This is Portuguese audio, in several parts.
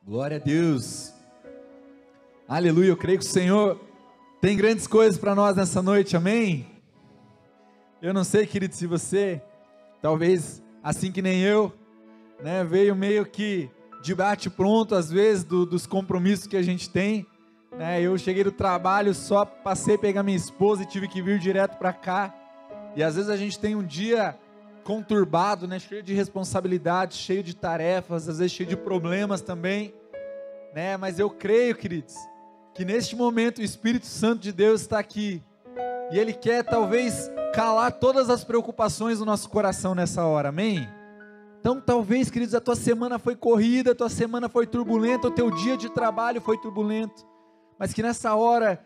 Glória a Deus, aleluia. Eu creio que o Senhor tem grandes coisas para nós nessa noite, amém? Eu não sei, querido, se você, talvez assim que nem eu, né, veio meio que de bate pronto, às vezes, dos compromissos que a gente tem, né? Eu cheguei do trabalho, só passei a pegar minha esposa e tive que vir direto para cá, e às vezes a gente tem um dia conturbado, né, cheio de responsabilidades, cheio de tarefas, às vezes cheio de problemas também, né, mas eu creio, queridos, que neste momento o Espírito Santo de Deus está aqui, e Ele quer talvez calar todas as preocupações do nosso coração nessa hora, amém? Então talvez, queridos, a tua semana foi corrida, a tua semana foi turbulenta, o teu dia de trabalho foi turbulento, mas que nessa hora,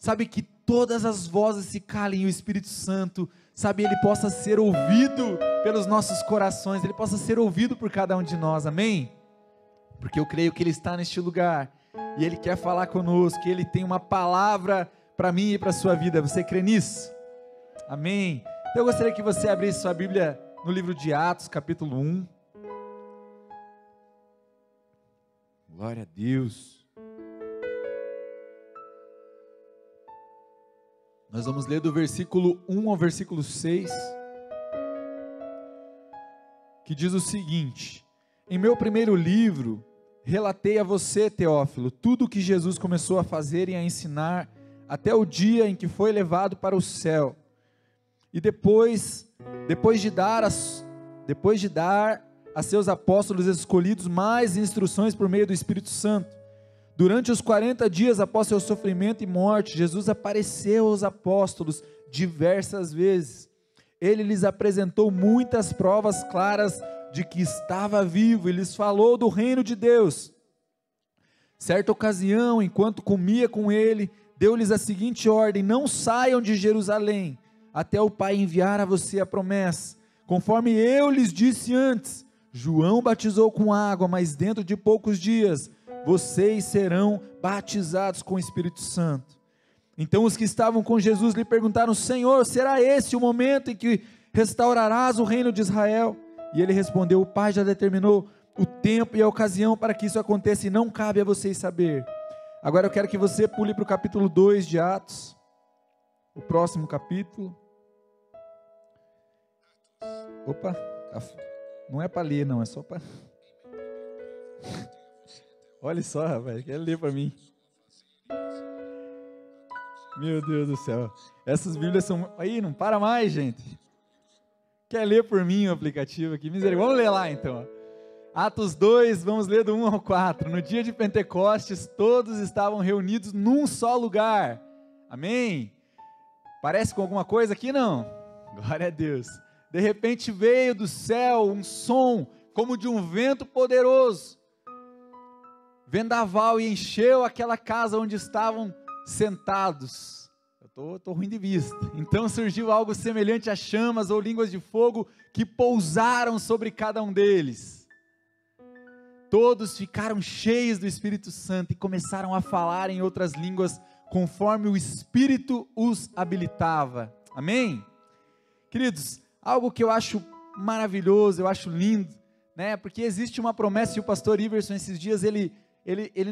sabe, que todas as vozes se calem e o Espírito Santo, sabe, Ele possa ser ouvido pelos nossos corações, Ele possa ser ouvido por cada um de nós, amém? Porque eu creio que Ele está neste lugar, e Ele quer falar conosco, que Ele tem uma palavra para mim e para a sua vida. Você crê nisso? Amém? Então eu gostaria que você abrisse sua Bíblia no livro de Atos, capítulo 1. Glória a Deus. Nós vamos ler do versículo 1 ao versículo 6, que diz o seguinte: em meu primeiro livro, relatei a você, Teófilo, tudo o que Jesus começou a fazer e a ensinar, até o dia em que foi levado para o céu, e depois de dar a seus apóstolos escolhidos mais instruções por meio do Espírito Santo. Durante os 40 dias após seu sofrimento e morte, Jesus apareceu aos apóstolos diversas vezes. Ele lhes apresentou muitas provas claras de que estava vivo e lhes falou do reino de Deus. Certa ocasião, enquanto comia com ele, deu-lhes a seguinte ordem: não saiam de Jerusalém, até o Pai enviar a você a promessa. Conforme eu lhes disse antes, João batizou com água, mas dentro de poucos dias vocês serão batizados com o Espírito Santo. Então os que estavam com Jesus lhe perguntaram: Senhor, será esse o momento em que restaurarás o reino de Israel? E ele respondeu: o Pai já determinou o tempo e a ocasião para que isso aconteça, e não cabe a vocês saber. Agora eu quero que você pule para o capítulo 2 de Atos, o próximo capítulo. Opa, não é para ler não, é só para... Olha só, rapaz, quer ler para mim? Meu Deus do céu, essas Bíblias são... Aí, não para mais, gente. Quer ler por mim o aplicativo aqui? Misericórdia. Vamos ler lá então. Atos 2, vamos ler do 1 ao 4. No dia de Pentecostes, todos estavam reunidos num só lugar. Amém? Parece com alguma coisa aqui, não? Glória a Deus. De repente veio do céu um som como de um vento poderoso, vendaval, e encheu aquela casa onde estavam sentados. Eu estou ruim de vista. Então surgiu algo semelhante a chamas ou línguas de fogo que pousaram sobre cada um deles. Todos ficaram cheios do Espírito Santo e começaram a falar em outras línguas conforme o Espírito os habilitava. Amém? Queridos, algo que eu acho maravilhoso, eu acho lindo, né? Porque existe uma promessa, e o pastor Iverson esses dias, ele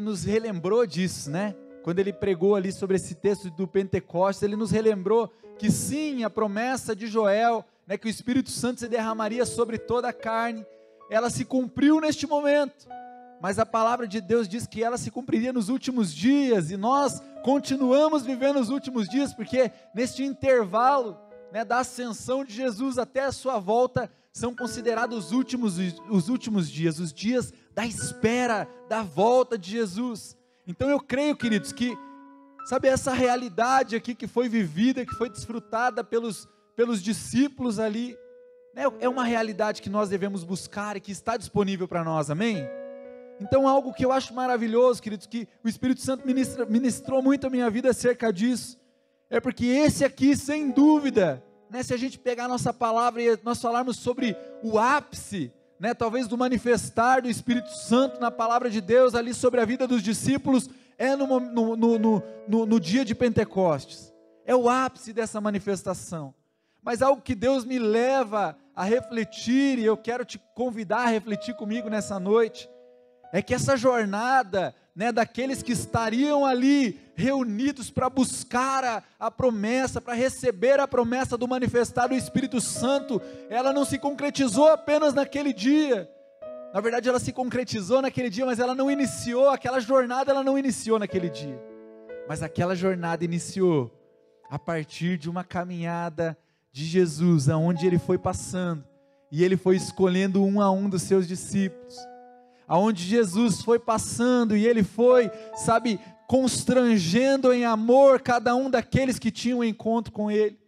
nos relembrou disso, né? Quando ele pregou ali sobre esse texto do Pentecostes, ele nos relembrou que sim, a promessa de Joel, né, que o Espírito Santo se derramaria sobre toda a carne, ela se cumpriu neste momento, mas a palavra de Deus diz que ela se cumpriria nos últimos dias, e nós continuamos vivendo os últimos dias, porque neste intervalo, né, da ascensão de Jesus até a sua volta, são considerados os últimos dias, os dias da espera, da volta de Jesus. Então eu creio, queridos, que, sabe, essa realidade aqui que foi vivida, que foi desfrutada pelos discípulos ali, né, é uma realidade que nós devemos buscar e que está disponível para nós, amém? Então algo que eu acho maravilhoso, queridos, que o Espírito Santo ministrou muito a minha vida acerca disso, é porque esse aqui, sem dúvida, né, se a gente pegar a nossa palavra e nós falarmos sobre o ápice, né, talvez do manifestar do Espírito Santo na palavra de Deus ali sobre a vida dos discípulos, é no dia de Pentecostes, é o ápice dessa manifestação. Mas algo que Deus me leva a refletir, e eu quero te convidar a refletir comigo nessa noite, é que essa jornada, né, daqueles que estariam ali reunidos para buscar a promessa, para receber a promessa do manifestar do Espírito Santo, ela não se concretizou apenas naquele dia. Na verdade, ela se concretizou naquele dia, mas ela não iniciou, aquela jornada ela não iniciou naquele dia. Mas aquela jornada iniciou a partir de uma caminhada de Jesus, aonde ele foi passando, e ele foi escolhendo um a um dos seus discípulos, aonde Jesus foi passando, e ele foi, sabe, constrangendo em amor cada um daqueles que tinham um encontro com ele.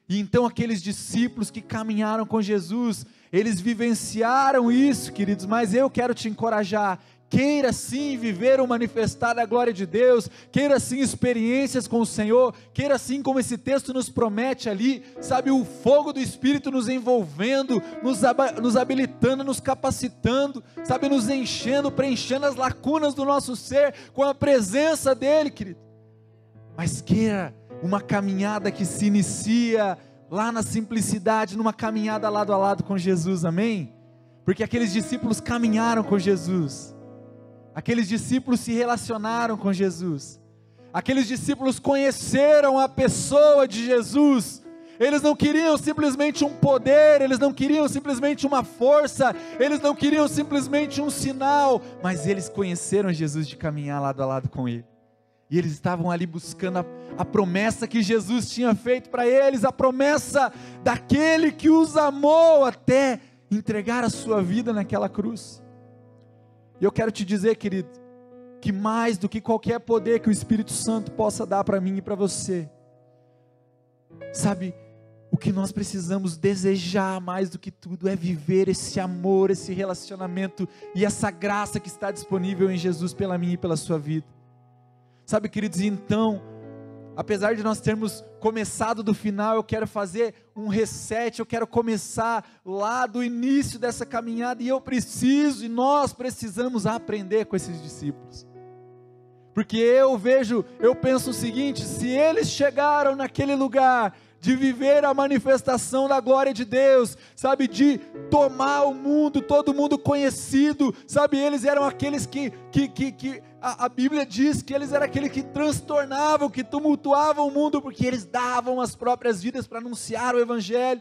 E então aqueles discípulos que caminharam com Jesus, eles vivenciaram isso, queridos, mas eu quero te encorajar, queira sim viver o manifestar da glória de Deus, queira sim experiências com o Senhor, queira sim, como esse texto nos promete ali, sabe, o fogo do Espírito nos envolvendo, nos habilitando, nos capacitando, sabe, nos enchendo, preenchendo as lacunas do nosso ser, com a presença dEle, querido. Mas queira uma caminhada que se inicia lá na simplicidade, numa caminhada lado a lado com Jesus, amém? Porque aqueles discípulos caminharam com Jesus, aqueles discípulos se relacionaram com Jesus, aqueles discípulos conheceram a pessoa de Jesus. Eles não queriam simplesmente um poder, eles não queriam simplesmente uma força, eles não queriam simplesmente um sinal, mas eles conheceram Jesus de caminhar lado a lado com Ele. E eles estavam ali buscando a promessa que Jesus tinha feito para eles, a promessa daquele que os amou até entregar a sua vida naquela cruz. E eu quero te dizer, querido, que mais do que qualquer poder que o Espírito Santo possa dar para mim e para você, sabe, o que nós precisamos desejar mais do que tudo é viver esse amor, esse relacionamento e essa graça que está disponível em Jesus pela minha e pela sua vida. Sabe, queridos, então, apesar de nós termos começado do final, eu quero fazer um reset, eu quero começar lá do início dessa caminhada, e e nós precisamos aprender com esses discípulos, porque eu penso o seguinte: se eles chegaram naquele lugar, de viver a manifestação da glória de Deus, sabe, de tomar o mundo, todo mundo conhecido, sabe, eles eram aqueles que a Bíblia diz que eles eram aqueles que transtornavam, que tumultuavam o mundo, porque eles davam as próprias vidas para anunciar o Evangelho.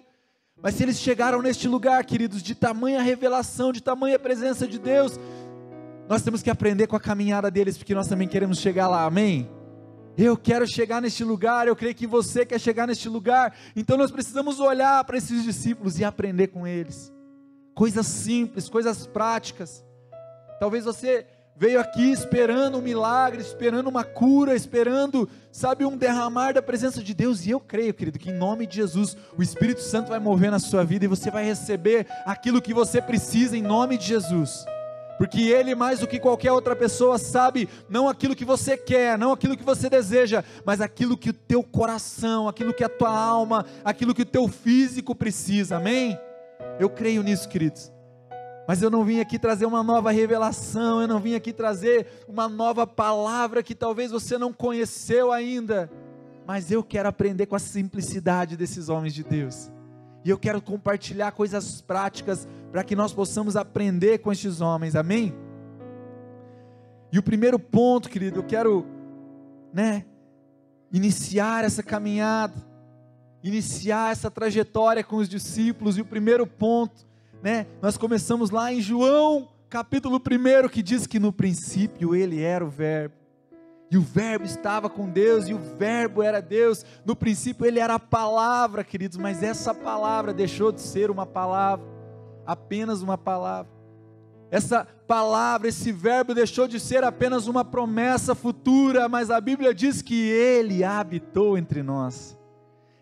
Mas se eles chegaram neste lugar, queridos, de tamanha revelação, de tamanha presença de Deus, nós temos que aprender com a caminhada deles, porque nós também queremos chegar lá, amém? Eu quero chegar neste lugar, eu creio que você quer chegar neste lugar, então nós precisamos olhar para esses discípulos e aprender com eles, coisas simples, coisas práticas. Talvez você veio aqui esperando um milagre, esperando uma cura, esperando, sabe, um derramar da presença de Deus, e eu creio, querido, que em nome de Jesus, o Espírito Santo vai mover na sua vida, e você vai receber aquilo que você precisa em nome de Jesus, porque Ele, mais do que qualquer outra pessoa, sabe, não aquilo que você quer, não aquilo que você deseja, mas aquilo que o teu coração, aquilo que a tua alma, aquilo que o teu físico precisa, amém? Eu creio nisso, queridos. Mas eu não vim aqui trazer uma nova revelação, eu não vim aqui trazer uma nova palavra que talvez você não conheceu ainda, mas eu quero aprender com a simplicidade desses homens de Deus, e eu quero compartilhar coisas práticas, para que nós possamos aprender com estes homens, amém? E o primeiro ponto, querido, eu quero, iniciar essa caminhada, iniciar essa trajetória com os discípulos, e o primeiro ponto, nós começamos lá em João, capítulo 1, que diz que no princípio Ele era o Verbo, e o Verbo estava com Deus, e o Verbo era Deus. No princípio Ele era a palavra, queridos, mas essa palavra deixou de ser uma palavra, apenas uma palavra. Essa palavra, esse Verbo deixou de ser apenas uma promessa futura, mas a Bíblia diz que Ele habitou entre nós,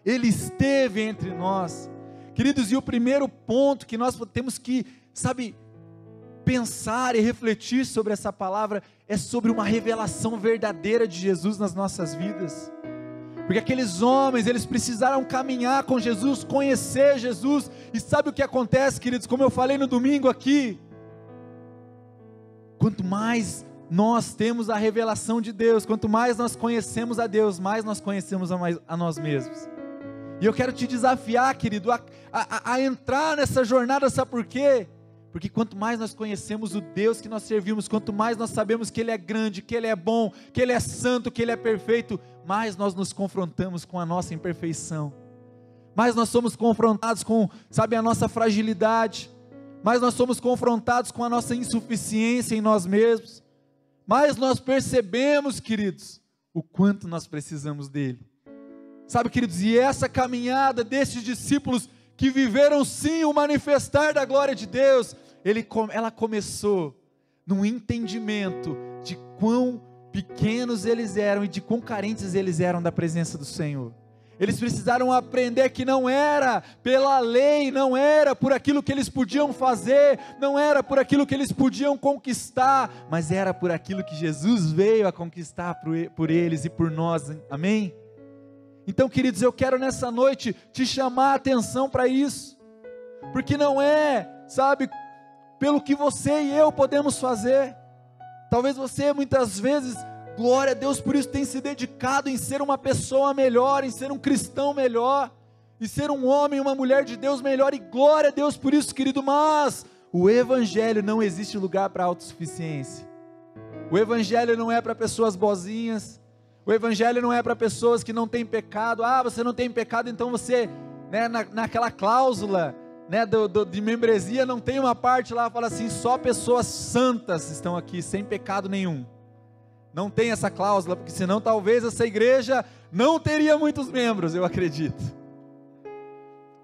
Ele esteve entre nós, queridos. E o primeiro ponto que nós temos que, sabe, pensar e refletir sobre essa palavra, é sobre uma revelação verdadeira de Jesus nas nossas vidas, porque aqueles homens, eles precisaram caminhar com Jesus, conhecer Jesus, e sabe o que acontece, queridos, como eu falei no domingo aqui, quanto mais nós temos a revelação de Deus, quanto mais nós conhecemos a Deus, mais nós conhecemos a nós mesmos. E eu quero te desafiar, querido, a entrar nessa jornada, sabe por quê? Porque quanto mais nós conhecemos o Deus que nós servimos, quanto mais nós sabemos que Ele é grande, que Ele é bom, que Ele é santo, que Ele é perfeito, mais nós nos confrontamos com a nossa imperfeição, mais nós somos confrontados com, sabe, a nossa fragilidade, mais nós somos confrontados com a nossa insuficiência em nós mesmos, mais nós percebemos, queridos, o quanto nós precisamos dEle. Sabe, queridos, e essa caminhada desses discípulos que viveram sim o manifestar da glória de Deus, ela começou num entendimento de quão pequenos eles eram e de quão carentes eles eram da presença do Senhor. Eles precisaram aprender que não era pela lei, não era por aquilo que eles podiam fazer, não era por aquilo que eles podiam conquistar, mas era por aquilo que Jesus veio a conquistar por eles e por nós, amém? Então, queridos, eu quero nessa noite te chamar a atenção para isso, porque não é, sabe, pelo que você e eu podemos fazer. Talvez você muitas vezes, glória a Deus por isso, tem se dedicado em ser uma pessoa melhor, em ser um cristão melhor, em ser um homem, uma mulher de Deus melhor, e glória a Deus por isso, querido, mas o Evangelho não existe lugar para autossuficiência. O Evangelho não é para pessoas boazinhas. O Evangelho não é para pessoas que não têm pecado. Você não tem pecado, então você, né, naquela cláusula, né, de membresia, não tem uma parte lá, fala assim, só pessoas santas estão aqui, sem pecado nenhum. Não tem essa cláusula, porque senão talvez essa igreja não teria muitos membros, eu acredito.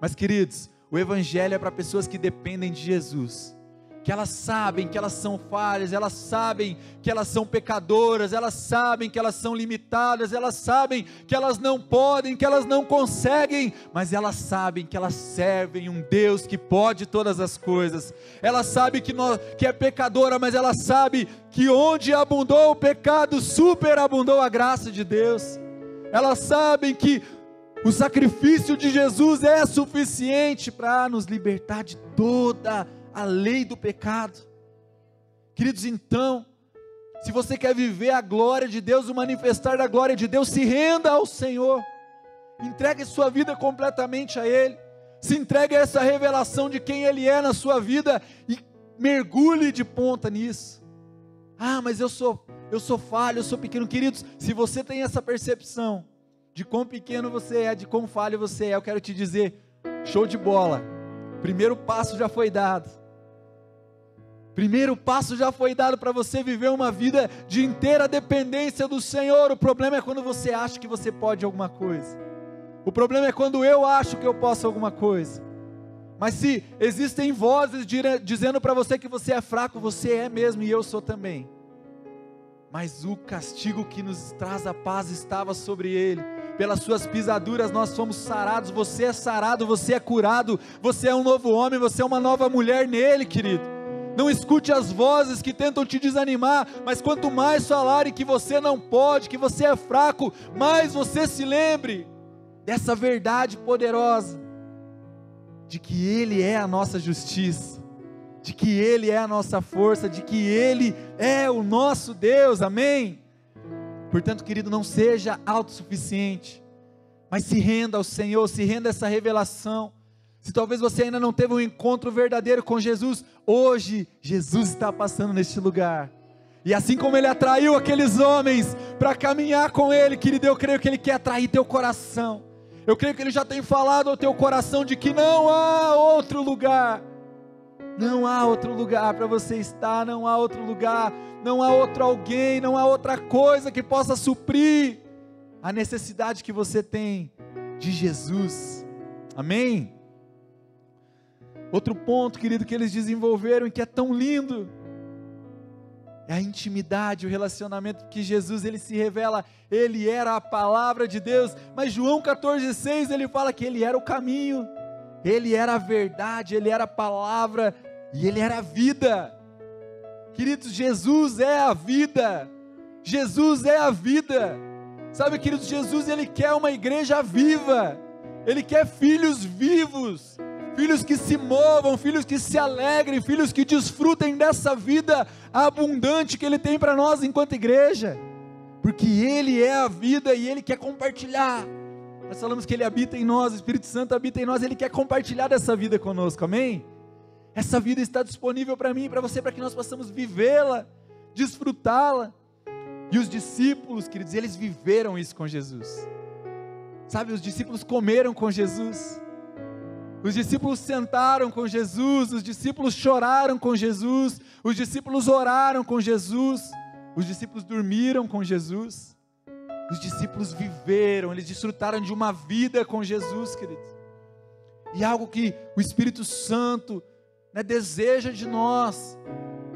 Mas, queridos, o Evangelho é para pessoas que dependem de Jesus, que elas sabem que elas são falhas, elas sabem que elas são pecadoras, elas sabem que elas são limitadas, elas sabem que elas não podem, que elas não conseguem, mas elas sabem que elas servem um Deus que pode todas as coisas. Ela sabe que é pecadora, mas ela sabe que onde abundou o pecado, superabundou a graça de Deus. Elas sabem que o sacrifício de Jesus é suficiente para nos libertar de toda a lei do pecado. Queridos, então, se você quer viver a glória de Deus, o manifestar da glória de Deus, se renda ao Senhor, entregue sua vida completamente a Ele, se entregue a essa revelação de quem Ele é na sua vida, e mergulhe de ponta nisso. Mas eu sou falho, eu sou pequeno. Queridos, se você tem essa percepção, de quão pequeno você é, de quão falho você é, eu quero te dizer, show de bola, primeiro passo já foi dado. Primeiro passo já foi dado para você viver uma vida de inteira dependência do Senhor. O problema é quando você acha que você pode alguma coisa. O problema é quando eu acho que eu posso alguma coisa. Mas se existem vozes dizendo para você que você é fraco, você é mesmo e eu sou também. Mas o castigo que nos traz a paz estava sobre ele. Pelas suas pisaduras nós fomos sarados. Você é sarado, você é curado. Você é um novo homem, você é uma nova mulher nele, querido. Não escute as vozes que tentam te desanimar, mas quanto mais falarem que você não pode, que você é fraco, mais você se lembre dessa verdade poderosa, de que Ele é a nossa justiça, de que Ele é a nossa força, de que Ele é o nosso Deus, amém? Portanto, querido, não seja autossuficiente, mas se renda ao Senhor, se renda a essa revelação. Se talvez você ainda não teve um encontro verdadeiro com Jesus, hoje Jesus está passando neste lugar, e assim como Ele atraiu aqueles homens para caminhar com Ele, querido, eu creio que Ele quer atrair teu coração. Eu creio que Ele já tem falado ao teu coração de que não há outro lugar, não há outro lugar para você estar, não há outro lugar, não há outro alguém, não há outra coisa que possa suprir a necessidade que você tem de Jesus, amém? Outro ponto, querido, que eles desenvolveram e que é tão lindo, é a intimidade, o relacionamento que Jesus, Ele se revela, Ele era a palavra de Deus, mas João 14,6, Ele fala que Ele era o caminho, Ele era a verdade, Ele era a palavra, e Ele era a vida. Queridos, Jesus é a vida, Jesus é a vida, sabe, queridos, Jesus, Ele quer uma igreja viva, Ele quer filhos vivos, filhos que se movam, filhos que se alegrem, filhos que desfrutem dessa vida abundante que Ele tem para nós enquanto igreja, porque Ele é a vida e Ele quer compartilhar. Nós falamos que Ele habita em nós, o Espírito Santo habita em nós, Ele quer compartilhar dessa vida conosco, amém? Essa vida está disponível para mim e para você, para que nós possamos vivê-la, desfrutá-la. E os discípulos, queridos, eles viveram isso com Jesus. Sabe, os discípulos comeram com Jesus. Os discípulos sentaram com Jesus, os discípulos choraram com Jesus, os discípulos oraram com Jesus, os discípulos dormiram com Jesus, os discípulos viveram, eles desfrutaram de uma vida com Jesus, queridos. E algo que o Espírito Santo, deseja de nós,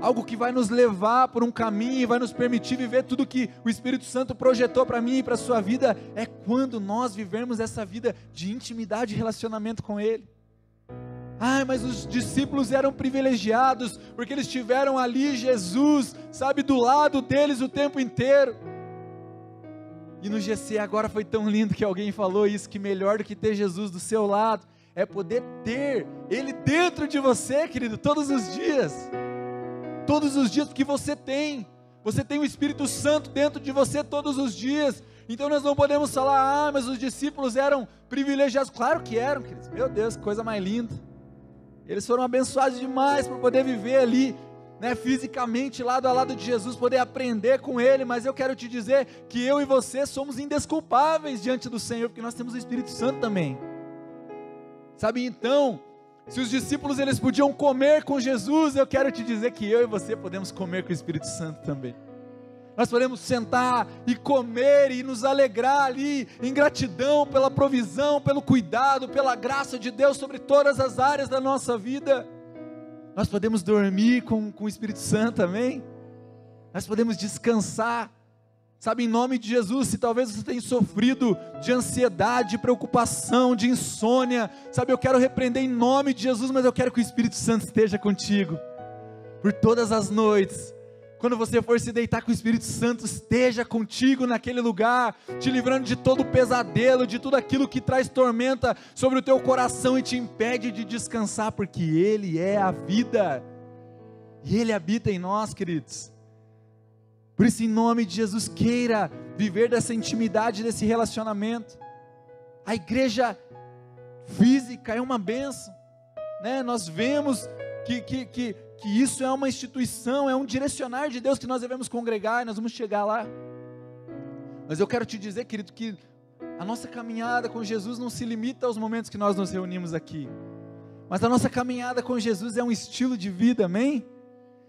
algo que vai nos levar por um caminho, vai nos permitir viver tudo que o Espírito Santo projetou para mim e para a sua vida, é quando nós vivermos essa vida de intimidade e relacionamento com Ele. Mas os discípulos eram privilegiados, porque eles tiveram ali Jesus, sabe, do lado deles o tempo inteiro. E no GC agora foi tão lindo que alguém falou isso, que melhor do que ter Jesus do seu lado, é poder ter Ele dentro de você, querido, todos os dias, porque você tem o Espírito Santo dentro de você todos os dias. Então nós não podemos falar, mas os discípulos eram privilegiados. Claro que eram, queridos, meu Deus, que coisa mais linda, eles foram abençoados demais por poder viver ali, fisicamente lado a lado de Jesus, poder aprender com Ele. Mas eu quero te dizer que eu e você somos indesculpáveis diante do Senhor, porque nós temos o Espírito Santo também, sabe? Então, se os discípulos eles podiam comer com Jesus, eu quero te dizer que eu e você podemos comer com o Espírito Santo também. Nós podemos sentar e comer e nos alegrar ali, em gratidão pela provisão, pelo cuidado, pela graça de Deus sobre todas as áreas da nossa vida. Nós podemos dormir com o Espírito Santo, amém? Nós podemos descansar, sabe, em nome de Jesus. Se talvez você tenha sofrido de ansiedade, de preocupação, de insônia, sabe, eu quero repreender em nome de Jesus, mas eu quero que o Espírito Santo esteja contigo, por todas as noites. Quando você for se deitar, que o Espírito Santo esteja contigo naquele lugar, te livrando de todo o pesadelo, de tudo aquilo que traz tormenta sobre o teu coração e te impede de descansar, porque Ele é a vida, e Ele habita em nós, queridos. Por isso, em nome de Jesus, queira viver dessa intimidade, desse relacionamento. A igreja física é uma bênção, nós vemos que isso é uma instituição, é um direcionar de Deus, que nós devemos congregar, e nós vamos chegar lá. Mas eu quero te dizer, querido, que a nossa caminhada com Jesus não se limita aos momentos que nós nos reunimos aqui, mas a nossa caminhada com Jesus é um estilo de vida, amém?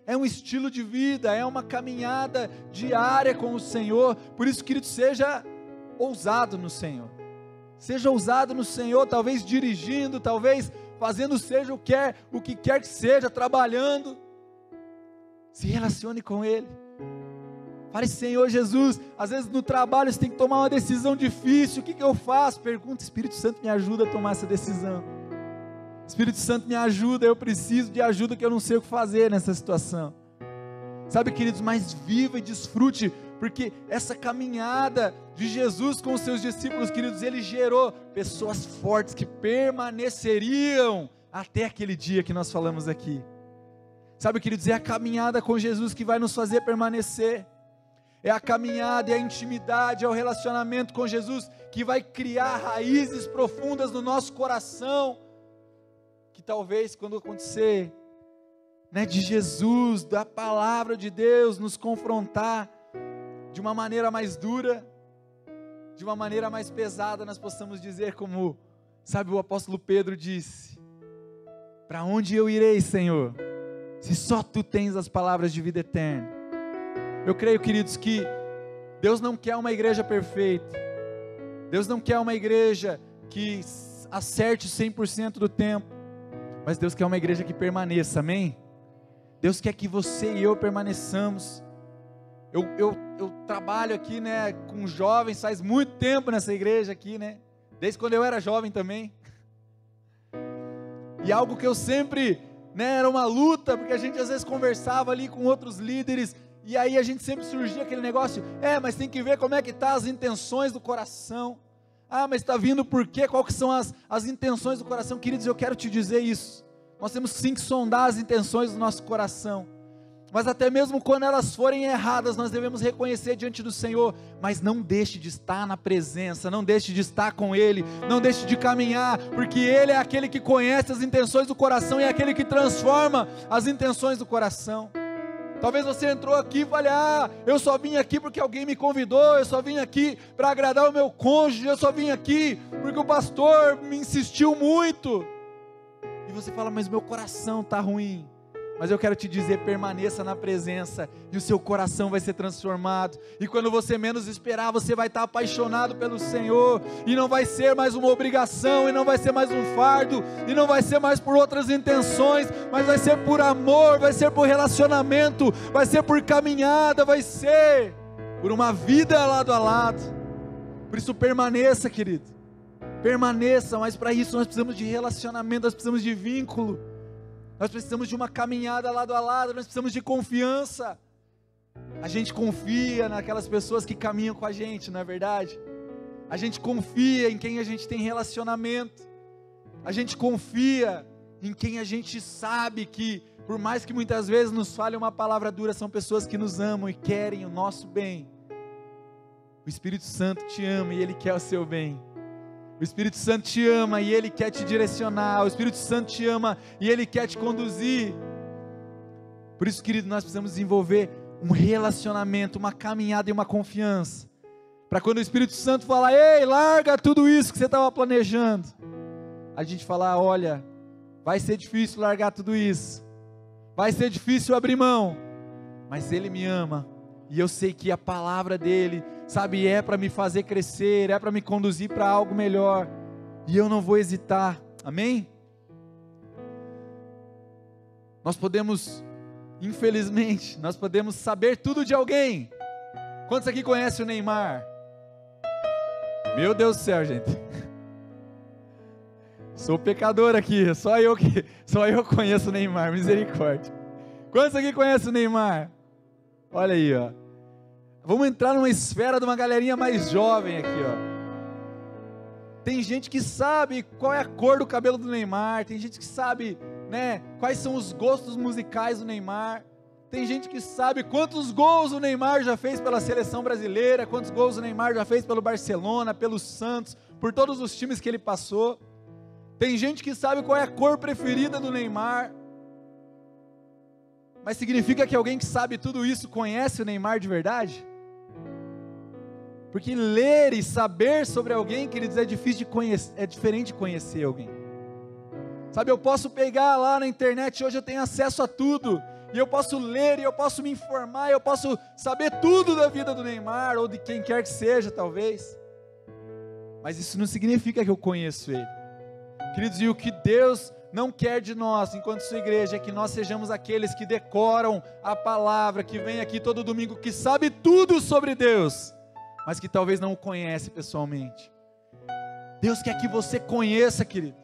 É um estilo de vida, é uma caminhada diária com o Senhor. Por isso, querido, seja ousado no Senhor, talvez dirigindo, talvez fazendo seja o que quer que seja, trabalhando, se relacione com Ele, fale: Senhor Jesus, às vezes no trabalho você tem que tomar uma decisão difícil, o que eu faço? Pergunta: Espírito Santo, me ajuda a tomar essa decisão, Espírito Santo, me ajuda, eu preciso de ajuda, que eu não sei o que fazer nessa situação, sabe, queridos? Mas viva e desfrute, porque essa caminhada de Jesus com os seus discípulos, queridos, Ele gerou pessoas fortes que permaneceriam até aquele dia que nós falamos aqui, sabe, queridos? É a caminhada com Jesus que vai nos fazer permanecer, é a caminhada, é a intimidade, é o relacionamento com Jesus que vai criar raízes profundas no nosso coração, que talvez quando acontecer, de Jesus, da palavra de Deus nos confrontar de uma maneira mais dura, de uma maneira mais pesada, nós possamos dizer como, sabe, o apóstolo Pedro disse: para onde eu irei, Senhor, se só Tu tens as palavras de vida eterna? Eu creio, queridos, que Deus não quer uma igreja perfeita, Deus não quer uma igreja que acerte 100% do tempo, mas Deus quer uma igreja que permaneça, amém? Deus quer que você e eu permaneçamos. Eu trabalho aqui, com jovens, faz muito tempo nessa igreja aqui, desde quando eu era jovem também, e algo que eu sempre, era uma luta, porque a gente às vezes conversava ali com outros líderes, e aí a gente sempre surgia aquele negócio: mas tem que ver como é que tá as intenções do coração, mas está vindo por quê, qual que são as intenções do coração? Queridos, eu quero te dizer isso, nós temos sim que sondar as intenções do nosso coração, mas até mesmo quando elas forem erradas, nós devemos reconhecer diante do Senhor, mas não deixe de estar na presença, não deixe de estar com Ele, não deixe de caminhar, porque Ele é aquele que conhece as intenções do coração e é aquele que transforma as intenções do coração. Talvez você entrou aqui e fale, eu só vim aqui porque alguém me convidou, eu só vim aqui para agradar o meu cônjuge, eu só vim aqui porque o pastor me insistiu muito. E você fala, mas meu coração está ruim. Mas eu quero te dizer, permaneça na presença e o seu coração vai ser transformado. E quando você menos esperar, você vai estar apaixonado pelo Senhor. E não vai ser mais uma obrigação, e não vai ser mais um fardo, e não vai ser mais por outras intenções, mas vai ser por amor, vai ser por relacionamento, vai ser por caminhada, vai ser por uma vida lado a lado. Por isso permaneça, querido. Permaneça, mas para isso nós precisamos de relacionamento, nós precisamos de vínculo. Nós precisamos de uma caminhada lado a lado, nós precisamos de confiança. A gente confia naquelas pessoas que caminham com a gente, não é verdade? A gente confia em quem a gente tem relacionamento. A gente confia em quem a gente sabe que, por mais que muitas vezes nos fale uma palavra dura, são pessoas que nos amam e querem o nosso bem. O Espírito Santo te ama e Ele quer o seu bem. O Espírito Santo te ama e Ele quer te direcionar. O Espírito Santo te ama e Ele quer te conduzir. Por isso, querido, nós precisamos desenvolver um relacionamento, uma caminhada e uma confiança. Para quando o Espírito Santo falar, ei, larga tudo isso que você estava planejando. A gente falar, olha, vai ser difícil largar tudo isso. Vai ser difícil abrir mão. Mas Ele me ama. E eu sei que a palavra dEle, sabe, é para me fazer crescer, é para me conduzir para algo melhor, e eu não vou hesitar, amém? Nós podemos, infelizmente, nós podemos saber tudo de alguém. Quantos aqui conhecem o Neymar? Meu Deus do céu, gente, sou pecador aqui, só eu conheço o Neymar, misericórdia. Quantos aqui conhecem o Neymar? Olha aí, ó. Vamos entrar numa esfera de uma galerinha mais jovem aqui, ó. Tem gente que sabe qual é a cor do cabelo do Neymar, tem gente que sabe, né, quais são os gostos musicais do Neymar, tem gente que sabe quantos gols o Neymar já fez pela seleção brasileira, quantos gols o Neymar já fez pelo Barcelona, pelo Santos, por todos os times que ele passou. Tem gente que sabe qual é a cor preferida do Neymar. Mas significa que alguém que sabe tudo isso conhece o Neymar de verdade? Porque ler e saber sobre alguém, queridos, é difícil de conhecer, é diferente de conhecer alguém. Sabe, eu posso pegar lá na internet, hoje eu tenho acesso a tudo, e eu posso ler, e eu posso me informar, eu posso saber tudo da vida do Neymar, ou de quem quer que seja, talvez. Mas isso não significa que eu conheço ele. Queridos, e o que Deus não quer de nós, enquanto sua igreja, é que nós sejamos aqueles que decoram a palavra, que vem aqui todo domingo, que sabe tudo sobre Deus, mas que talvez não o conhece pessoalmente. Deus quer que você conheça, querido.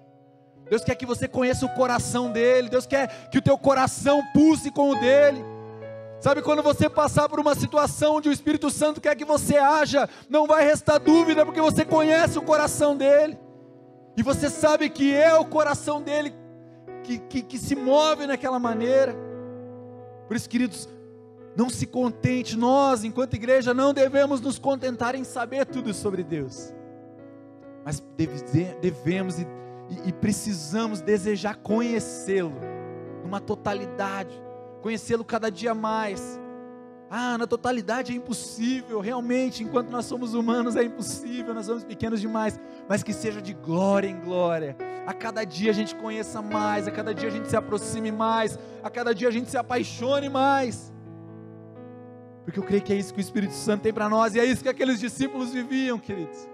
Deus quer que você conheça o coração dele. Deus quer que o teu coração pulse com o dele. Sabe, quando você passar por uma situação onde o Espírito Santo quer que você haja, não vai restar dúvida, porque você conhece o coração dele. E você sabe que é o coração dele que se move naquela maneira. Por isso, queridos, não se contente, nós, enquanto igreja, não devemos nos contentar em saber tudo sobre Deus. Mas devemos e precisamos desejar conhecê-lo, numa totalidade, conhecê-lo cada dia mais. Na totalidade é impossível, realmente, enquanto nós somos humanos é impossível, nós somos pequenos demais, mas que seja de glória em glória, a cada dia a gente conheça mais, a cada dia a gente se aproxime mais, a cada dia a gente se apaixone mais, porque eu creio que é isso que o Espírito Santo tem para nós, e é isso que aqueles discípulos viviam, queridos.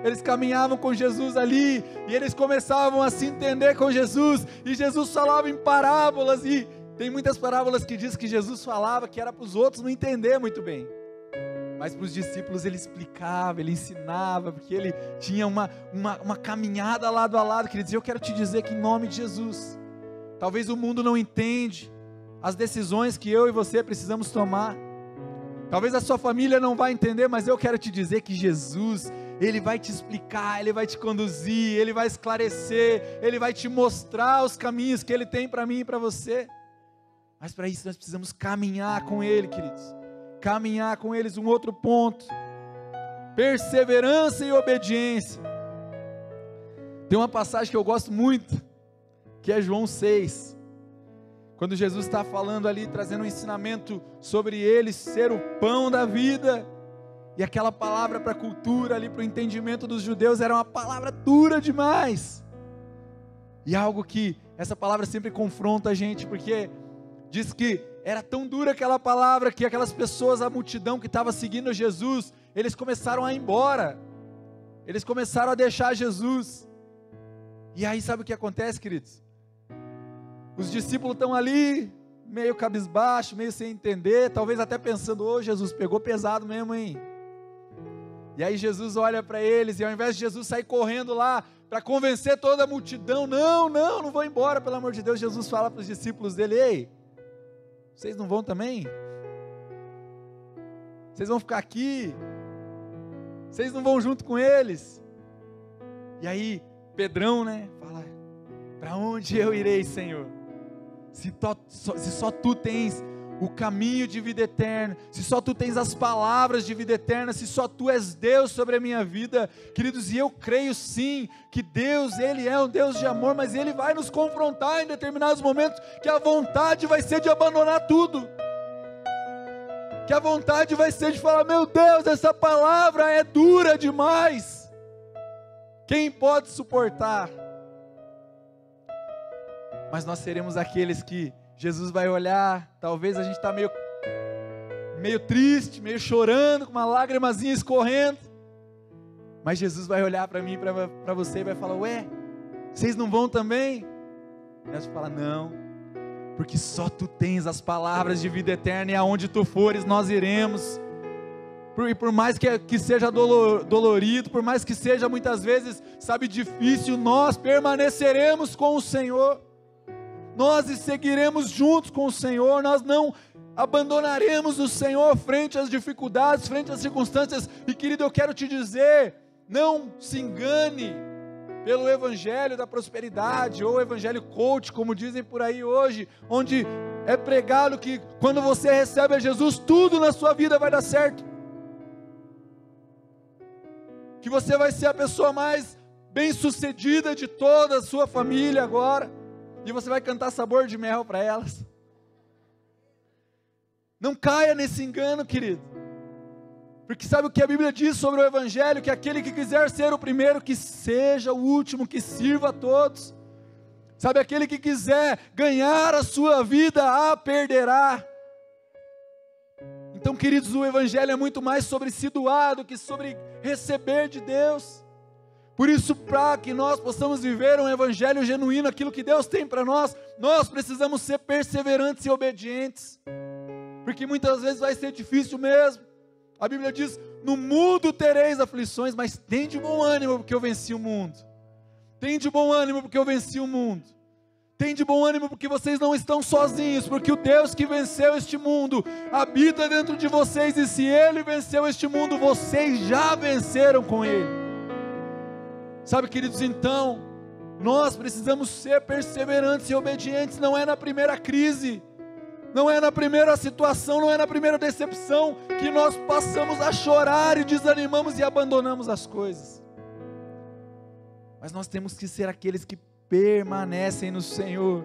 Eles caminhavam com Jesus ali, e eles começavam a se entender com Jesus, e Jesus falava em parábolas, e tem muitas parábolas que diz que Jesus falava que era para os outros não entender muito bem, mas para os discípulos ele explicava, ele ensinava, porque ele tinha uma caminhada lado a lado, queridos. Eu quero te dizer que em nome de Jesus, talvez o mundo não entende as decisões que eu e você precisamos tomar, talvez a sua família não vai entender, mas eu quero te dizer que Jesus, Ele vai te explicar, Ele vai te conduzir, Ele vai esclarecer, Ele vai te mostrar os caminhos que Ele tem para mim e para você. Mas para isso nós precisamos caminhar com Ele, queridos. Caminhar com eles. Um outro ponto: perseverança e obediência. Tem uma passagem que eu gosto muito, que é João 6. Quando Jesus está falando ali, trazendo um ensinamento sobre Ele ser o pão da vida. E aquela palavra para a cultura ali, para o entendimento dos judeus, era uma palavra dura demais. E algo que essa palavra sempre confronta a gente, porque diz que era tão dura aquela palavra que aquelas pessoas, a multidão que estava seguindo Jesus, eles começaram a ir embora. Eles começaram a deixar Jesus. E aí sabe o que acontece, queridos? Os discípulos estão ali, meio cabisbaixo, meio sem entender, talvez até pensando: ô Jesus, pegou pesado mesmo, hein? E aí Jesus olha para eles, e ao invés de Jesus sair correndo lá, para convencer toda a multidão: não vou embora, pelo amor de Deus, Jesus fala para os discípulos dele: ei, vocês não vão também? Vocês vão ficar aqui? Vocês não vão junto com eles? E aí, Pedrão, fala: para onde eu irei, Senhor? Se só tu tens o caminho de vida eterna, se só tu tens as palavras de vida eterna, se só tu és Deus sobre a minha vida, queridos, e eu creio sim, que Deus, Ele é um Deus de amor, mas Ele vai nos confrontar em determinados momentos, que a vontade vai ser de abandonar tudo, que a vontade vai ser de falar: meu Deus, essa palavra é dura demais, quem pode suportar? Mas nós seremos aqueles que Jesus vai olhar, talvez a gente está meio triste, meio chorando, com uma lágrimazinha escorrendo, mas Jesus vai olhar para mim, para você, e vai falar: ué, vocês não vão também? E nós vamos falar: não, porque só tu tens as palavras de vida eterna, e aonde tu fores nós iremos. E por mais que seja dolorido, por mais que seja muitas vezes, difícil, nós permaneceremos com o Senhor. Nós seguiremos juntos com o Senhor, nós não abandonaremos o Senhor frente às dificuldades, frente às circunstâncias. E querido, eu quero te dizer, não se engane pelo evangelho da prosperidade, ou evangelho coach, como dizem por aí hoje, onde é pregado que quando você recebe a Jesus, tudo na sua vida vai dar certo, que você vai ser a pessoa mais bem sucedida de toda a sua família agora, e você vai cantar Sabor de Mel para elas. Não caia nesse engano, querido, porque sabe o que a Bíblia diz sobre o evangelho? Que aquele que quiser ser o primeiro, que seja o último, que sirva a todos. Sabe, aquele que quiser ganhar a sua vida, a perderá. Então, queridos, o evangelho é muito mais sobre se doar do que sobre receber de Deus. Por isso, para que nós possamos viver um evangelho genuíno, aquilo que Deus tem para nós, nós precisamos ser perseverantes e obedientes, porque muitas vezes vai ser difícil mesmo. A Bíblia diz: no mundo tereis aflições, mas tem de bom ânimo, porque eu venci o mundo. Tem de bom ânimo, porque eu venci o mundo. Tem de bom ânimo, porque vocês não estão sozinhos, porque o Deus que venceu este mundo habita dentro de vocês, e se Ele venceu este mundo, vocês já venceram com Ele. Sabe, queridos, então, nós precisamos ser perseverantes e obedientes. Não é na primeira crise, não é na primeira situação, não é na primeira decepção que nós passamos a chorar e desanimamos e abandonamos as coisas. Mas nós temos que ser aqueles que permanecem no Senhor.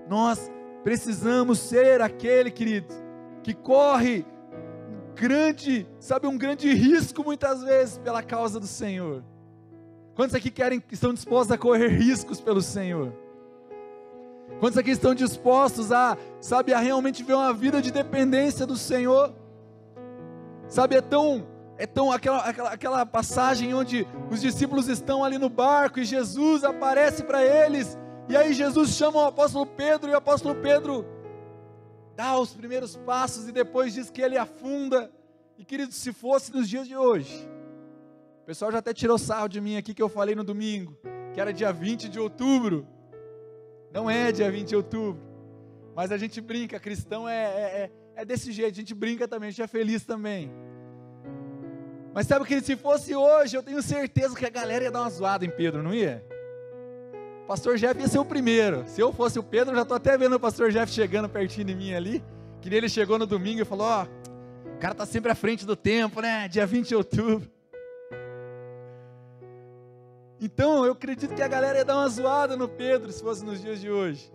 Nós precisamos ser aquele, querido, que corre um grande risco muitas vezes pela causa do Senhor. Quantos aqui estão dispostos a correr riscos pelo Senhor? Quantos aqui estão dispostos a realmente ver uma vida de dependência do Senhor? É tão aquela passagem onde os discípulos estão ali no barco e Jesus aparece para eles, e aí Jesus chama o apóstolo Pedro, e o apóstolo Pedro dá os primeiros passos, e depois diz que ele afunda. E querido, se fosse nos dias de hoje, o pessoal já até tirou sarro de mim aqui, que eu falei no domingo, que era dia 20 de outubro, não é dia 20 de outubro, mas a gente brinca, cristão é desse jeito, a gente brinca também, a gente é feliz também. Mas sabe que se fosse hoje, eu tenho certeza que a galera ia dar uma zoada em Pedro, não ia? o pastor Jeff ia ser o primeiro. Se eu fosse o Pedro, eu já estou até vendo o pastor Jeff chegando pertinho de mim ali, que nem ele chegou no domingo e falou, ó, o cara está sempre à frente do tempo, né, dia 20 de outubro. Então, eu acredito que a galera ia dar uma zoada no Pedro, se fosse nos dias de hoje.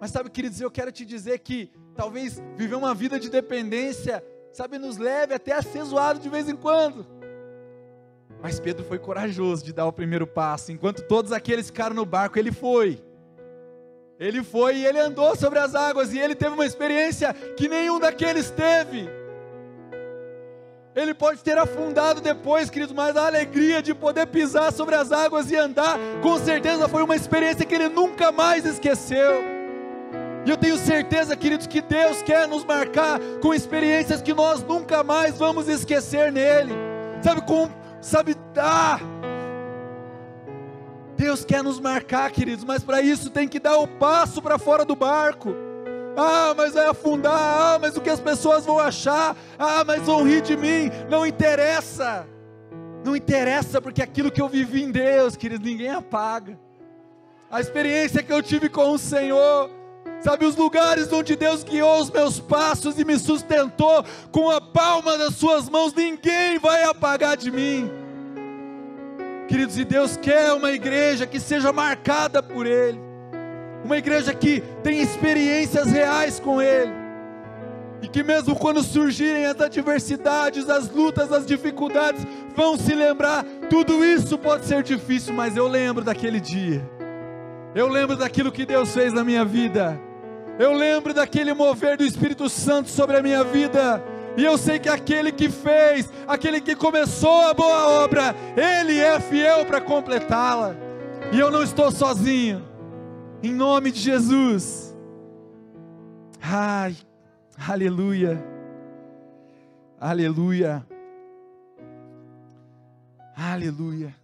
Mas sabe, queridos, eu quero te dizer que talvez viver uma vida de dependência, sabe, nos leve até a ser zoado de vez em quando. Mas Pedro foi corajoso de dar o primeiro passo. Enquanto todos aqueles ficaram no barco, ele foi. Ele foi e ele andou sobre as águas. E ele teve uma experiência que nenhum daqueles teve. Ele pode ter afundado depois, queridos, mas a alegria de poder pisar sobre as águas e andar, com certeza foi uma experiência que ele nunca mais esqueceu. E eu tenho certeza, queridos, que Deus quer nos marcar com experiências que nós nunca mais vamos esquecer nele. Deus quer nos marcar, queridos, mas para isso tem que dar o passo para fora do barco. Mas vai afundar, mas o que as pessoas vão achar, mas vão rir de mim, não interessa, porque aquilo que eu vivi em Deus, queridos, ninguém apaga. A experiência que eu tive com o Senhor, sabe, os lugares onde Deus guiou os meus passos e me sustentou com a palma das suas mãos, ninguém vai apagar de mim. Queridos, e Deus quer uma igreja que seja marcada por Ele, uma igreja que tem experiências reais com Ele, e que mesmo quando surgirem as adversidades, as lutas, as dificuldades, vão se lembrar, tudo isso pode ser difícil, mas eu lembro daquele dia, eu lembro daquilo que Deus fez na minha vida, eu lembro daquele mover do Espírito Santo sobre a minha vida, e eu sei que aquele que fez, aquele que começou a boa obra, Ele é fiel para completá-la, e eu não estou sozinho, em nome de Jesus. Ai, aleluia, aleluia, aleluia,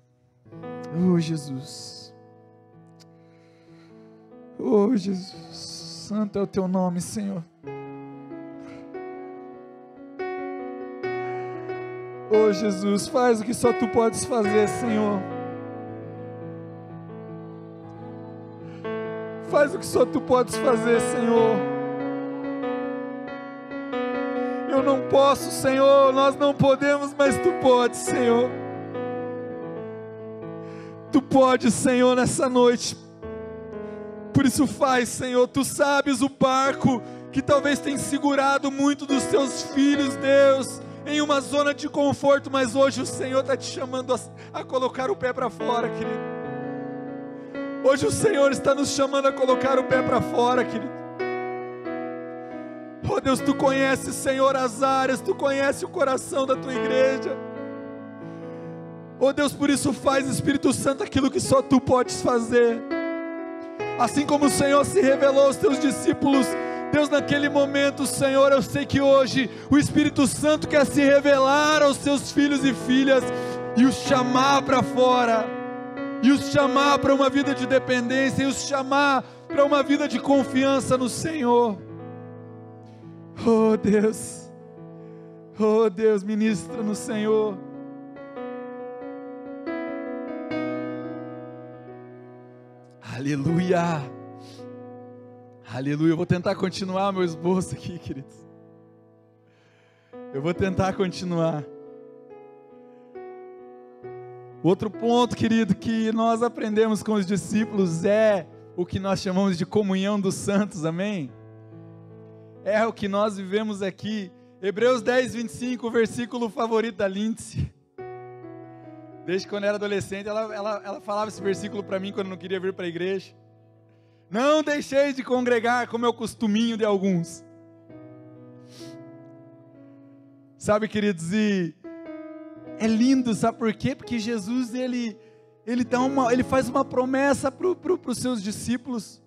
oh Jesus, oh Jesus, santo é o teu nome, Senhor. Oh Jesus, faz o que só tu podes fazer, Senhor. Faz o que só tu podes fazer, Senhor. Eu não posso, Senhor, nós não podemos, mas tu podes, Senhor. Tu podes, Senhor, nessa noite. Por isso faz, Senhor, tu sabes o barco que talvez tenha segurado muito dos teus filhos, Deus, em uma zona de conforto, mas hoje o Senhor está te chamando a colocar o pé para fora, querido. Hoje o Senhor está nos chamando a colocar o pé para fora, querido. Oh Deus, tu conheces, Senhor, as áreas, tu conheces o coração da tua igreja. Oh Deus, por isso faz, Espírito Santo, aquilo que só tu podes fazer. Assim como o Senhor se revelou aos teus discípulos, Deus, naquele momento, Senhor, eu sei que hoje o Espírito Santo quer se revelar aos seus filhos e filhas e os chamar para fora, e os chamar para uma vida de dependência, e os chamar para uma vida de confiança no Senhor. Oh Deus, ministra no Senhor. Aleluia, aleluia. Eu vou tentar continuar meu esboço aqui, queridos. Eu vou tentar continuar. Outro ponto, querido, que nós aprendemos com os discípulos é o que nós chamamos de comunhão dos santos, amém? É o que nós vivemos aqui. Hebreus 10, 25, o versículo favorito da Lindsay. Desde quando eu era adolescente, ela falava esse versículo para mim quando eu não queria vir para a igreja. Não deixeis de congregar, como é o costuminho de alguns. Sabe, queridos, e é lindo, sabe por quê? Porque Jesus, ele faz uma promessa para os seus discípulos.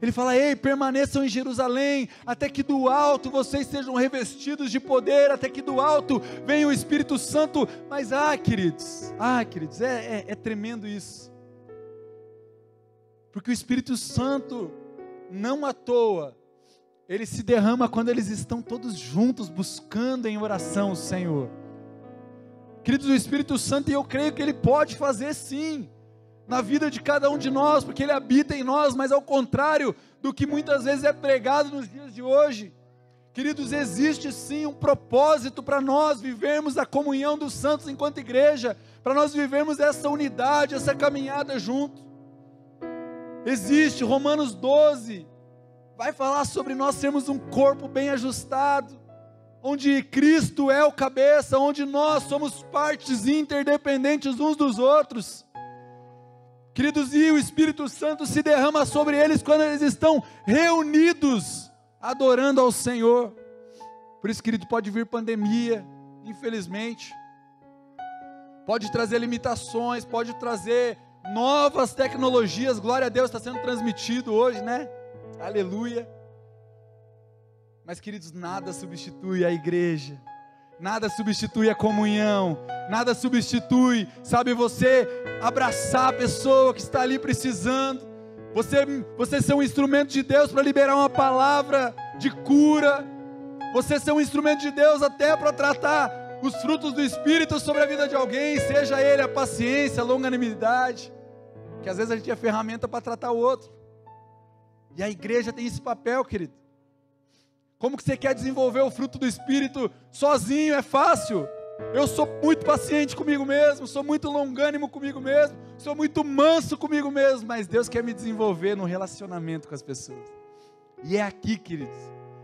Ele fala: ei, permaneçam em Jerusalém, até que do alto vocês sejam revestidos de poder, até que do alto venha o Espírito Santo. Mas queridos, é tremendo isso. Porque o Espírito Santo, não à toa, ele se derrama quando eles estão todos juntos, buscando em oração o Senhor. Queridos, o Espírito Santo, e eu creio que ele pode fazer sim, na vida de cada um de nós, porque Ele habita em nós, mas ao contrário do que muitas vezes é pregado nos dias de hoje. Queridos, existe sim um propósito para nós vivermos a comunhão dos santos enquanto igreja, para nós vivermos essa unidade, essa caminhada junto. Existe, Romanos 12, vai falar sobre nós sermos um corpo bem ajustado, onde Cristo é o cabeça, onde nós somos partes interdependentes uns dos outros. Queridos, e o Espírito Santo se derrama sobre eles quando eles estão reunidos, adorando ao Senhor. Por isso, querido, pode vir pandemia, infelizmente, pode trazer limitações, pode trazer novas tecnologias, glória a Deus, está sendo transmitido hoje, né? Aleluia. Mas, queridos, nada substitui a igreja, nada substitui a comunhão, nada substitui, sabe, você abraçar a pessoa que está ali precisando, você ser um instrumento de Deus para liberar uma palavra de cura, você ser um instrumento de Deus até para tratar os frutos do Espírito sobre a vida de alguém, seja ele a paciência, a longanimidade, que às vezes a gente é ferramenta para tratar o outro, e a igreja tem esse papel, querido. Como que você quer desenvolver o fruto do Espírito sozinho? É fácil. Eu sou muito paciente comigo mesmo, sou muito longânimo comigo mesmo, sou muito manso comigo mesmo, mas Deus quer me desenvolver no relacionamento com as pessoas. E é aqui, queridos,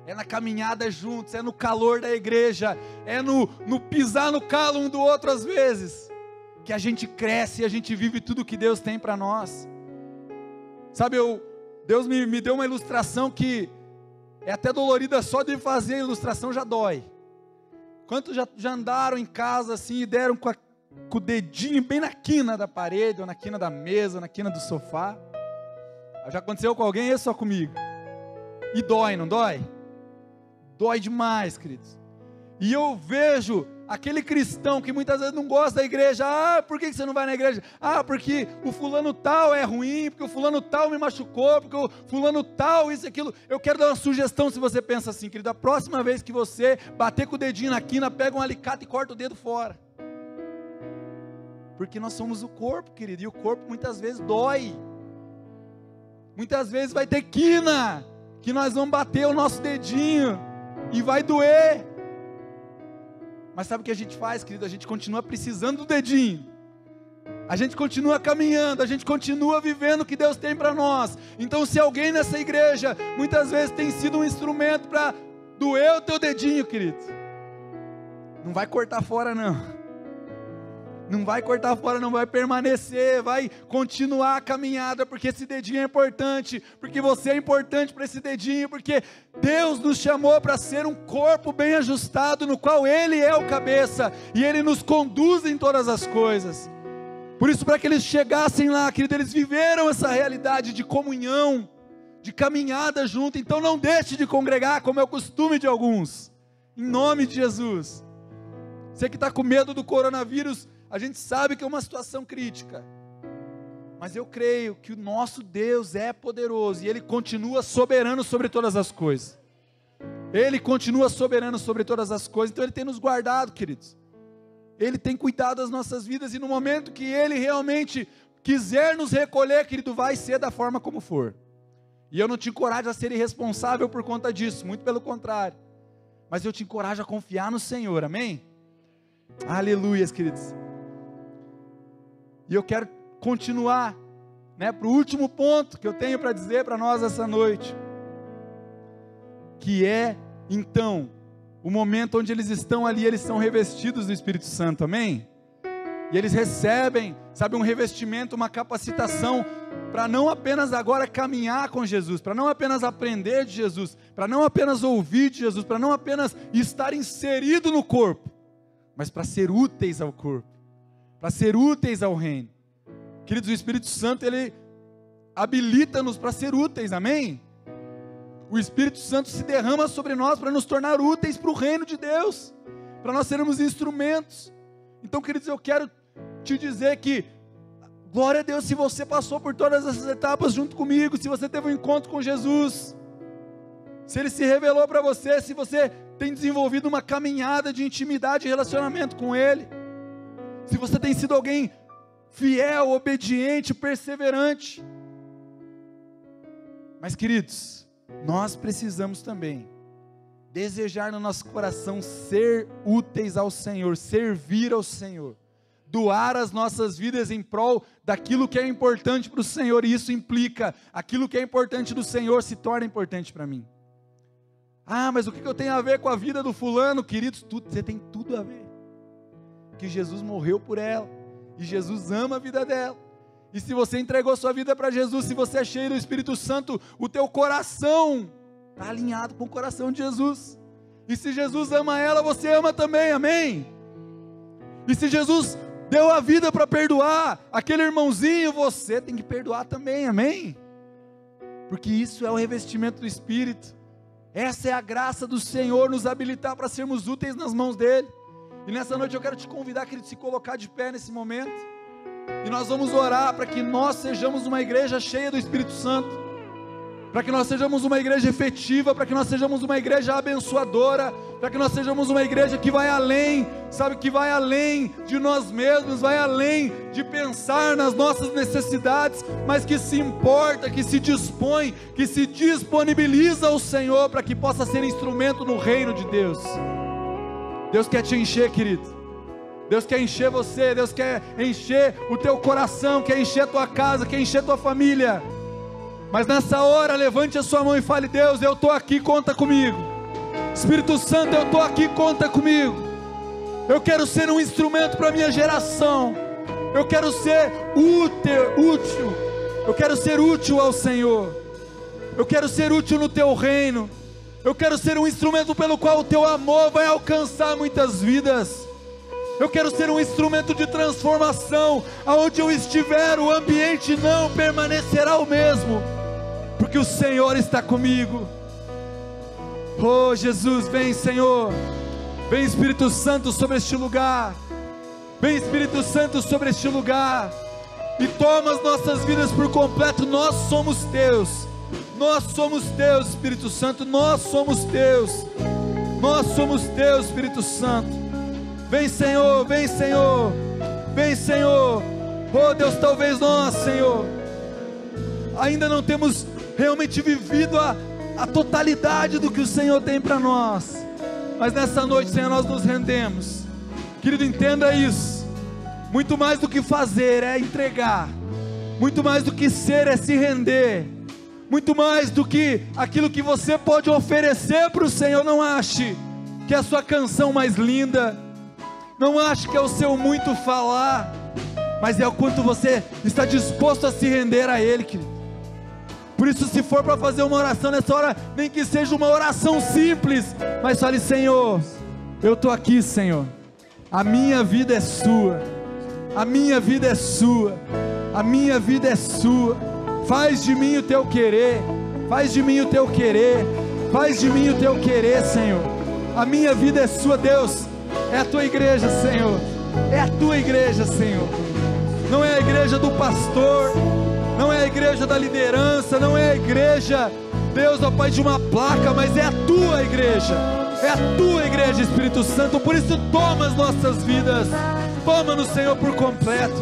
é na caminhada juntos, é no calor da igreja, é no pisar no calo um do outro às vezes, que a gente cresce e a gente vive tudo que Deus tem para nós. Sabe, Deus me deu uma ilustração que é até dolorida, só de fazer a ilustração já dói. Quantos já andaram em casa assim e deram com o dedinho bem na quina da parede, ou na quina da mesa, ou na quina do sofá? Já aconteceu com alguém ou só comigo? E dói, não dói? Dói demais, queridos. E eu vejo aquele cristão que muitas vezes não gosta da igreja. Ah, por que você não vai na igreja? Ah, porque o fulano tal é ruim, porque o fulano tal me machucou, porque o fulano tal, isso e aquilo. Eu quero dar uma sugestão se você pensa assim, querido. A próxima vez que você bater com o dedinho na quina, pega um alicate e corta o dedo fora. Porque nós somos o corpo, querido, e o corpo muitas vezes dói. Muitas vezes vai ter quina, que nós vamos bater o nosso dedinho, e vai doer. Mas sabe o que a gente faz, querido? A gente continua precisando do dedinho, a gente continua caminhando, a gente continua vivendo o que Deus tem para nós. Então, se alguém nessa igreja muitas vezes tem sido um instrumento para doer o teu dedinho, querido, não vai cortar fora não, não vai cortar fora, não vai permanecer, vai continuar a caminhada, porque esse dedinho é importante, porque você é importante para esse dedinho, porque Deus nos chamou para ser um corpo bem ajustado, no qual Ele é o cabeça, e Ele nos conduz em todas as coisas. Por isso, para que eles chegassem lá, querido, eles viveram essa realidade de comunhão, de caminhada junto. Então não deixe de congregar, como é o costume de alguns, em nome de Jesus. Você que está com medo do coronavírus, a gente sabe que é uma situação crítica, mas eu creio que o nosso Deus é poderoso, e Ele continua soberano sobre todas as coisas. Ele continua soberano sobre todas as coisas, então Ele tem nos guardado, queridos. Ele tem cuidado das nossas vidas, e no momento que Ele realmente quiser nos recolher, querido, vai ser da forma como for. E eu não te encorajo a ser irresponsável por conta disso, muito pelo contrário. Mas eu te encorajo a confiar no Senhor, amém? Aleluias, queridos. E eu quero continuar, para o último ponto que eu tenho para dizer para nós essa noite, que é, então, o momento onde eles estão ali, eles são revestidos do Espírito Santo, amém? E eles recebem, sabe, um revestimento, uma capacitação, para não apenas agora caminhar com Jesus, para não apenas aprender de Jesus, para não apenas ouvir de Jesus, para não apenas estar inserido no corpo, mas para ser úteis ao corpo, para ser úteis ao reino. Queridos, o Espírito Santo, Ele habilita-nos para ser úteis, amém? O Espírito Santo se derrama sobre nós para nos tornar úteis para o reino de Deus, para nós sermos instrumentos. Então, queridos, eu quero te dizer que, glória a Deus, se você passou por todas essas etapas junto comigo, se você teve um encontro com Jesus, se Ele se revelou para você, se você tem desenvolvido uma caminhada de intimidade e relacionamento com Ele, se você tem sido alguém fiel, obediente, perseverante. Mas, queridos, nós precisamos também desejar no nosso coração ser úteis ao Senhor, servir ao Senhor, doar as nossas vidas em prol daquilo que é importante para o Senhor, e isso implica, aquilo que é importante do Senhor se torna importante para mim. Ah, mas o que eu tenho a ver com a vida do fulano? Queridos, você tem tudo a ver, que Jesus morreu por ela, e Jesus ama a vida dela, e se você entregou sua vida para Jesus, se você é cheio do Espírito Santo, o teu coração está alinhado com o coração de Jesus, e se Jesus ama ela, você ama também, amém? E se Jesus deu a vida para perdoar aquele irmãozinho, você tem que perdoar também, amém? Porque isso é o revestimento do Espírito, essa é a graça do Senhor, nos habilitar para sermos úteis nas mãos dEle. E nessa noite eu quero te convidar, querido, a se colocar de pé nesse momento, e nós vamos orar para que nós sejamos uma igreja cheia do Espírito Santo, para que nós sejamos uma igreja efetiva, para que nós sejamos uma igreja abençoadora, para que nós sejamos uma igreja que vai além, sabe, que vai além de nós mesmos, vai além de pensar nas nossas necessidades, mas que se importa, que se dispõe, que se disponibiliza ao Senhor, para que possa ser instrumento no reino de Deus. Deus quer te encher, querido, Deus quer encher você, Deus quer encher o teu coração, quer encher a tua casa, quer encher a tua família. Mas nessa hora, levante a sua mão e fale: Deus, eu estou aqui, conta comigo. Espírito Santo, eu estou aqui, conta comigo. Eu quero ser um instrumento para a minha geração. Eu quero ser útil. Eu quero ser útil ao Senhor. Eu quero ser útil no teu reino. Eu quero ser um instrumento pelo qual o teu amor vai alcançar muitas vidas. Eu quero ser um instrumento de transformação. Aonde eu estiver, o ambiente não permanecerá o mesmo, porque o Senhor está comigo. Oh Jesus, vem Senhor, vem Espírito Santo sobre este lugar, vem Espírito Santo sobre este lugar, e toma as nossas vidas por completo. Nós somos teus, nós somos teus, Espírito Santo, nós somos teus, nós somos teus, Espírito Santo. Vem Senhor, vem Senhor, vem Senhor. Oh Deus, talvez nós, Senhor, ainda não temos realmente vivido a totalidade do que o Senhor tem para nós, mas nessa noite, Senhor, nós nos rendemos. Querido, entenda isso, muito mais do que fazer é entregar, muito mais do que ser é se render, muito mais do que aquilo que você pode oferecer para o Senhor. Não ache que é a sua canção mais linda, não ache que é o seu muito falar, mas é o quanto você está disposto a se render a Ele, querido. Por isso, se for para fazer uma oração nessa hora, nem que seja uma oração simples, mas fale: Senhor, eu estou aqui, Senhor, a minha vida é sua, a minha vida é sua, a minha vida é sua, faz de mim o teu querer, faz de mim o teu querer, faz de mim o teu querer, Senhor. A minha vida é sua, Deus, é a tua igreja, Senhor, é a tua igreja, Senhor, não é a igreja do pastor, não é a igreja da liderança, não é a igreja, Deus, ó Pai, de uma placa, mas é a tua igreja, é a tua igreja, Espírito Santo. Por isso, toma as nossas vidas, toma-nos, Senhor, por completo.